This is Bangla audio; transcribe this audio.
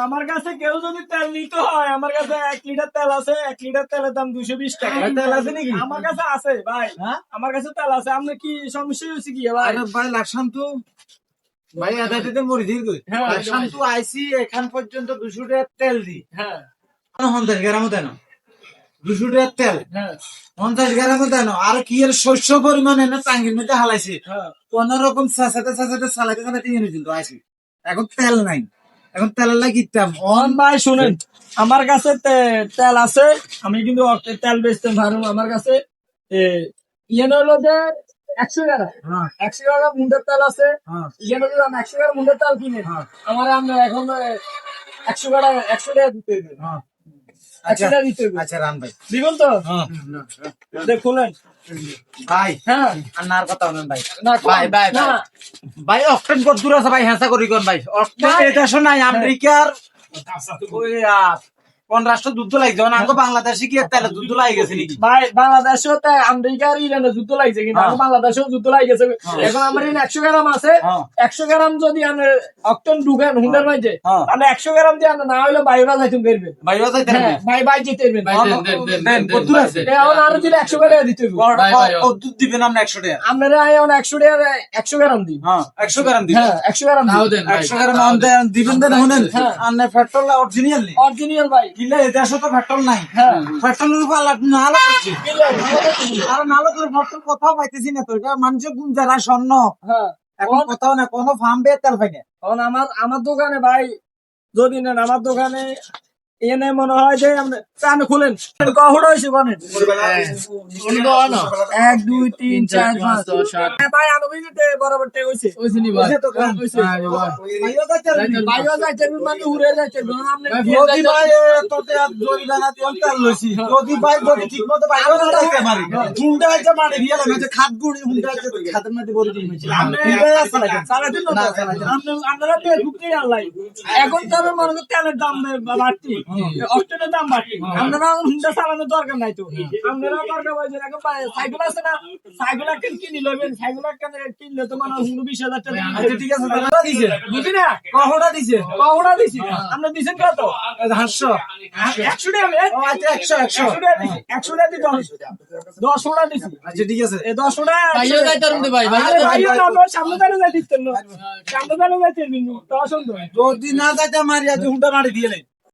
আমার কাছে কেউ যদি তেল নিতে হয়, আমার কাছে 1 লিটার তেল আছে। 1 লিটার তেলের দাম 220 টাকা। তেল আছে নাকি? আমার কাছে আছে ভাই। হ্যাঁ? আমার কাছে তেল আছে। আপনি কি সমস্যা হয়েছে কি ভাই? আরে ভাই লাকসাম তো ভাই আধা দিতে মরি দিল কই হ্যাঁ, লাকসাম তো আইসি এখান পর্যন্ত 200 টাকা তেল দি হ্যাঁ 50 গ্রাম দেন 200 টাকা তেল হ্যাঁ 50 গ্রাম দেন আর কি এর শস্য পরিমাণ এনে টাঙ্গির মধ্যে হালাইছে হ্যাঁ। কোন রকম চাচাতে চালাতে চালাতে এনে কিন্তু আইসি এখন তেল নাই এখন তেলের লাগি ইত্যাম অন ভাই শুনেন, আমার কাছে তেল আছে। আমি কিন্তু তেল বেচতে পারবো। আমার কাছে ইয়ে হলো যে 100 টাকা হ্যাঁ 100 টাকা মুন্ডের তেল আছে। হ্যাঁ ইয়ে যদি আমি 100 টাকা মুন্ডের তেল কিনে হ্যাঁ। আমার আমরা এখন 100 টাকা দিতে হবে। হ্যাঁ 100 টাকা দিতে হবে। আচ্ছা রান ভাই দিবেন তো? হ্যাঁ খুলেন। ভাই হ্যাঁ আর কথা বলেন ভাই না ভাই ভাই না ভাই অক্টেন কত দূর আছে ভাই হেসা করি কোন ভাই অক্টেন ভাই। এটা শোনাই আমেরিকার ওই কোন রাষ্ট্র যুদ্ধ লাগছে না আগে বাংলাদেশে কি তাহলে যুদ্ধ লাগে গেছে নাকি ভাই বাংলাদেশেও তো আমেরিকার ইরানের যুদ্ধ লাগছে, কিন্তু হ্যাঁ। আমার বাংলাদেশেও যুদ্ধ লাগছে। হ্যাঁ। এখন আমার 100 গ্রাম আছে। হ্যাঁ। 100 গ্রাম যদি আমি অক্টন ঢুকেন হুন্ডার মাঝে, হ্যাঁ। তাহলে 100 গ্রাম দিয়ে না হইলে বাইরে যাইতে পারবে। ভাই বাজাই হ্যাঁ ভাই ভাই যেতে পারবেন। দেন কত দূর আছে এখন আরো দিলে 100 টাকা দিতে হবে। কত দিবেন আপনি 100 টাকা আপনারা এখন 100 টাকা 100 গ্রাম দিন। হ্যাঁ 100 গ্রাম দিবেন হ্যাঁ 100 গ্রাম দিন। 100 গ্রাম দিবেন দেন শুনেন হ্যাঁ। আপনি পেট্রোল অরিজিনাল নি অরিজিনাল ভাই। কিলে দেশে তো পেট্রোল নাই হ্যাঁ পেট্রোলের উপর নালা করছে আর নালা করে পেট্রোল কোথাও পাইতেছি না তো এটা মানুষের গুণ যারা স্বর্ণ হ্যাঁ। এখন কোথাও না কোনো ফার্ম বে তেল পাই না এখন আমার দোকানে ভাই যদি নেন, আমার দোকানে এনে মনে হয় যে আপনি খুলেন কহুটা হয়েছে বলেন 1 2 3 4 5 6 7 ভাই আমি বুঝতে বরাবর টে হইছে তো কম হইছে। ভাইও যাইতে মানে উড়ে যাইতে আপনি যদি ভাই তোতে আর জরিমানা দিন তেল লইছি যদি ভাই যদি ঠিকমতো বাইরে না যাইতে পারি হুন্ডা আছে মানে রিয়েল আছে খাদ গুড়ি হুন্ডা আছে খাদের মধ্যে বড় দিন হইছে হুন্ডা আছে লাগে সারা দিন না আপনারা ফেসবুকে আল্লাহ এখন তো মনে করেন তেলের দাম বাড়তি, অস্ট্রেলিয়ার দাম বাড়তি। আপনারা হুন্ডা চালানোর দরকার নাই তো। আপনারা দরকার হয়েছে এখন সাইকেল আছে না, সাইকেল একটা কিনে লবেন। সাইকেল একটা কিনলে তো মানে 20,000 টাকা। আচ্ছা ঠিক আছে দাদা দিছে বুঝি না কহড়া দিছে কহুটা দিছি। আপনি দিছেন কত? 500 100 টাকা ও আচ্ছা 100 100 টাকা দিছি। 100 টাকা দিছি 10 টাকা দিছি। আচ্ছা ঠিক আছে এই 10 টাকা ভাইও যাইতারুন দে ভাই, ভাইও আরে ভাইও যাইতারুন। না, আমরা সামনে দাঁড়িয়ে যাই দিতেন না। সামনে দাঁড়িয়ে যাইতেন কিন্তু। 10 যদি না যাইতে মারি আজ হুন্ডা মারি দিয়ে নাই